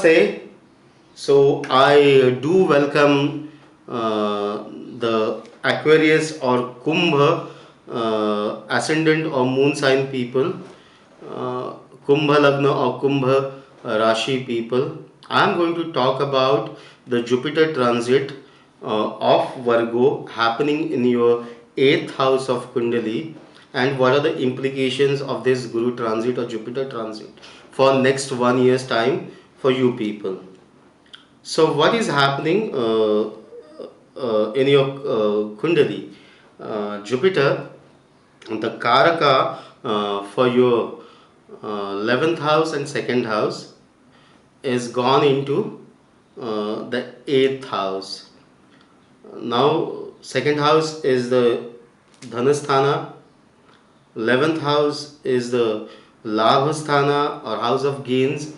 Namaste. So I do welcome the Aquarius or Kumbh ascendant or moon sign people, Kumbh Lagna or Kumbh Rashi people. I am going to talk about the Jupiter transit of Virgo happening in your 8th house of Kundali, and what are the implications of this Guru transit or Jupiter transit for next 1 year's time for you people. So what is happening in your Kundali? Jupiter, the Karaka for your 11th house and 2nd house, is gone into the 8th house. Now 2nd house is the Dhanasthana, 11th house is the Labhasthana or house of gains.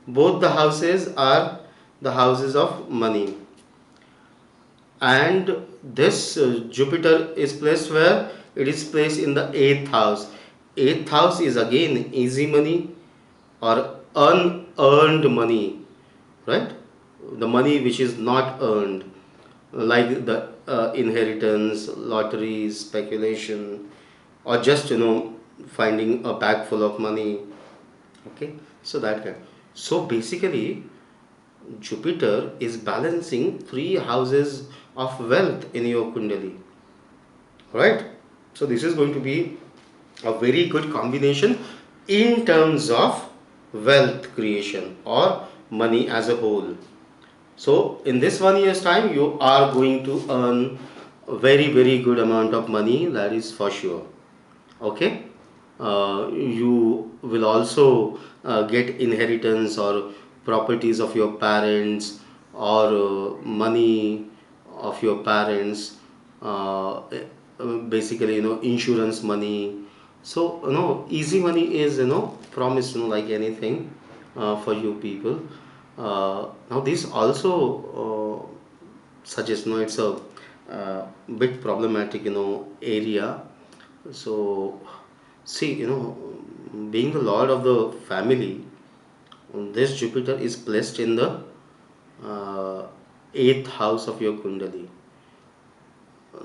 Both the houses are the houses of money. And this Jupiter is placed where? It is placed in the 8th house. 8th house is again easy money or unearned money, right? The money which is not earned, like the inheritance, lotteries, speculation, or just finding a bag full of money. Okay, so that kind. So basically, Jupiter is balancing three houses of wealth in your Kundali, right? So this is going to be a very good combination in terms of wealth creation or money as a whole. So in this 1 year's time, you are going to earn a very good amount of money, that is for sure. Okay, you will also get inheritance or properties of your parents or money of your parents, basically insurance money. So easy money is promised, like anything for you people. Now this also suggests it's a bit problematic area. So see, being the lord of the family, this Jupiter is placed in the 8th house of your Kundali.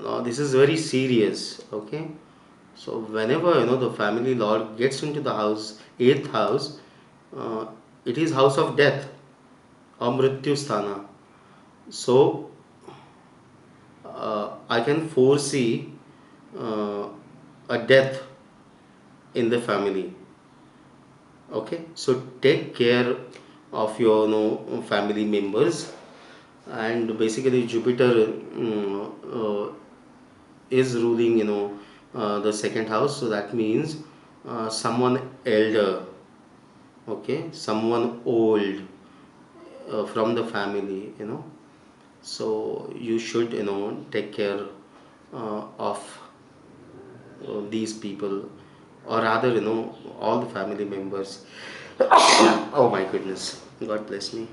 Now this is very serious. Okay, so whenever the family lord gets into the house, 8th house, it is house of death or mrityu sthana. So I can foresee a death in the family. Okay, so take care of your family members. And basically Jupiter is ruling the 2nd house, so that means someone elder, okay, someone old from the family, so you should take care of these people, or rather all the family members. Oh my goodness, God bless me.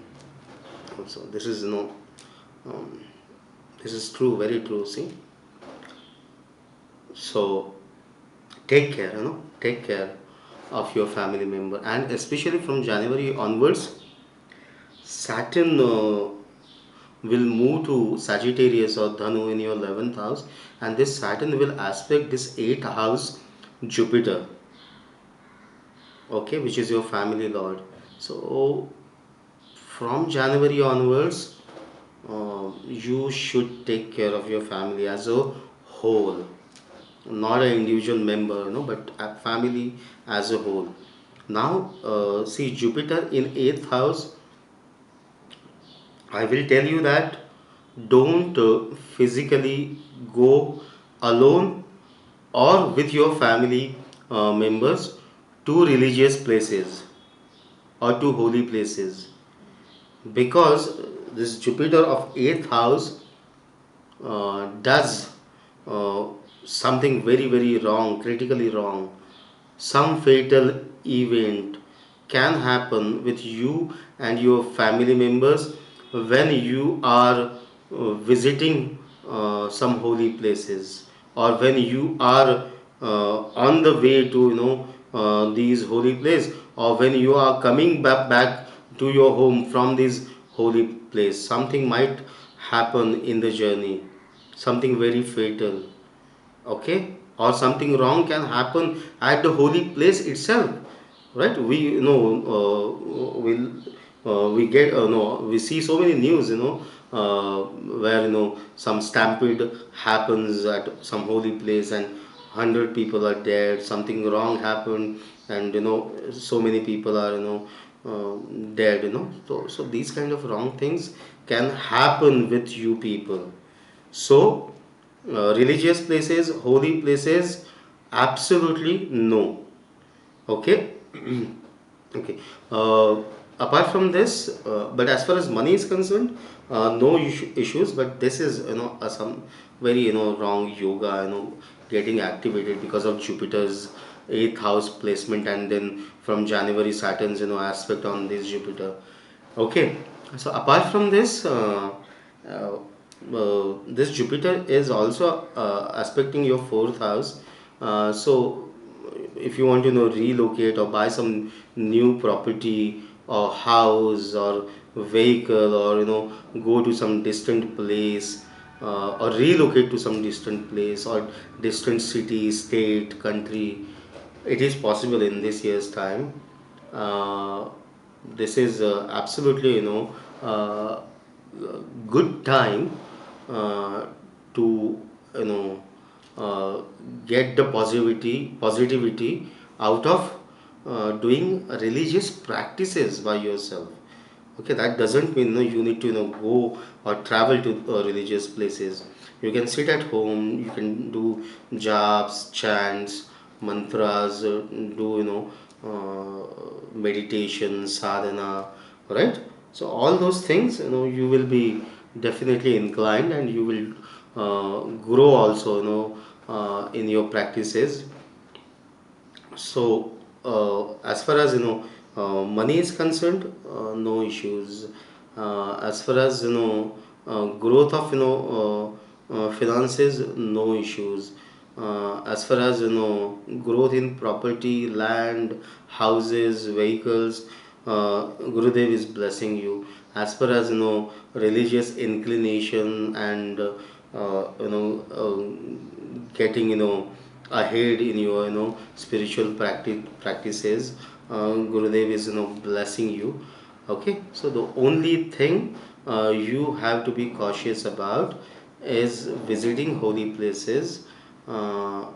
So this is um, this is true, very true. See, so take care, take care of your family member, and especially from January onwards, Saturn will move to Sagittarius or Dhanu in your 11th house, and this Saturn will aspect this 8th house Jupiter, okay, which is your family lord. So from January onwards, you should take care of your family as a whole, not an individual member, but a family as a whole. Now, see Jupiter in 8th house. I will tell you that don't physically go alone or with your family members to religious places or to holy places, because this Jupiter of 8th house does uh, something very wrong, critically wrong. Some fatal event can happen with you and your family members when you are visiting some holy places, or when you are on the way to these holy places, or when you are coming back to your home from this holy place, something might happen in the journey, something very fatal, okay, or something wrong can happen at the holy place itself, right? We we get no we see so many news, where some stampede happens at some holy place and 100 people are dead, something wrong happened, and so many people are dead, so these kind of wrong things can happen with you people. So, religious places, holy places, absolutely no. Okay. Okay. Apart from this, but as far as money is concerned, no issues. But this is some very wrong yoga, getting activated because of Jupiter's eighth house placement, and then from January Saturn's aspect on this Jupiter. Okay, so apart from this, this Jupiter is also aspecting your fourth house. So, if you want to relocate or buy some new property or house or vehicle, or go to some distant place, or relocate to some distant place or distant city, state, country, it is possible in this year's time. uh, this is absolutely good time to you know uh, get the positivity out of doing religious practices by yourself. Okay, that doesn't mean you need to go or travel to religious places. You can sit at home, you can do jobs, chants, mantras, do meditation, sadhana, right? So all those things, you will be definitely inclined, and you will grow also, in your practices. So, as far as money is concerned, no issues. As far as growth of finances, no issues. As far as growth in property, land, houses, vehicles, Gurudev is blessing you. As far as religious inclination and getting ahead in your spiritual practices, Gurudev is blessing you. Okay, so the only thing you have to be cautious about is visiting holy places, uh,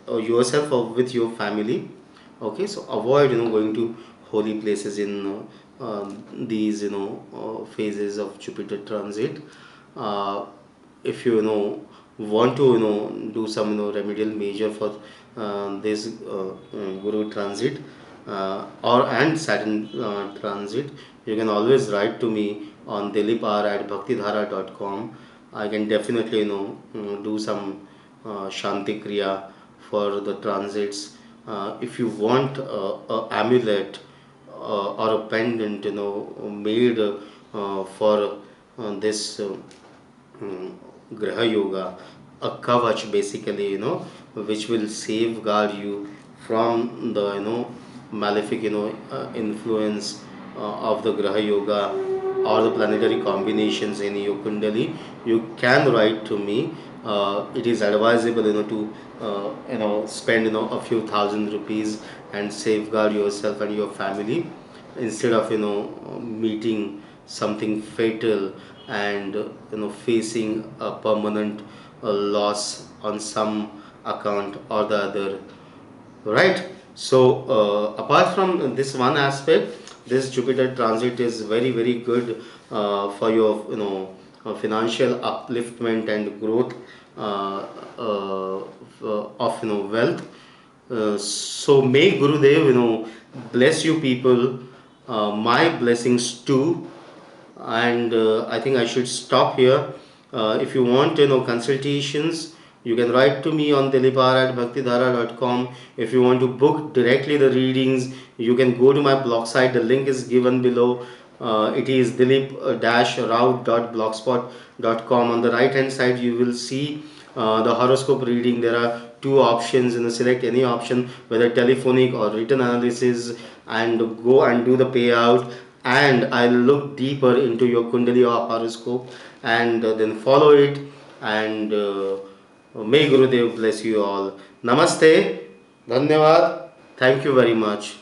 yourself or with your family. Okay, so avoid going to holy places in these phases of Jupiter transit. uh, if you want to do some remedial measure for this Guru transit, or and Saturn transit, you can always write to me on dilipr@bhaktidhara.com. I can definitely do some shanti kriya for the transits. If you want a amulet or a pendant made for this mm, Graha Yoga, a kavach basically, which will safeguard you from the malefic influence of the Graha Yoga or the planetary combinations in your Kundali. You can write to me. It is advisable to spend a few thousand rupees and safeguard yourself and your family, instead of meeting something fatal and facing a permanent loss on some account or the other, right? So apart from this one aspect, this Jupiter transit is very very good for your financial upliftment and growth, uh, of wealth. So may Gurudev bless you people, my blessings too. And I think I should stop here. If you want consultations, you can write to me on dilipar@bhaktidhara.com. If you want to book directly the readings, you can go to my blog site. The link is given below. It is dilip-raut.blogspot.com. On the right hand side, you will see the horoscope reading. There are two options, select any option, whether telephonic or written analysis, and go and do the payout, and I'll look deeper into your Kundali or horoscope, and then follow it, and may Gurudev bless you all. Namaste, Dhanyavad, thank you very much.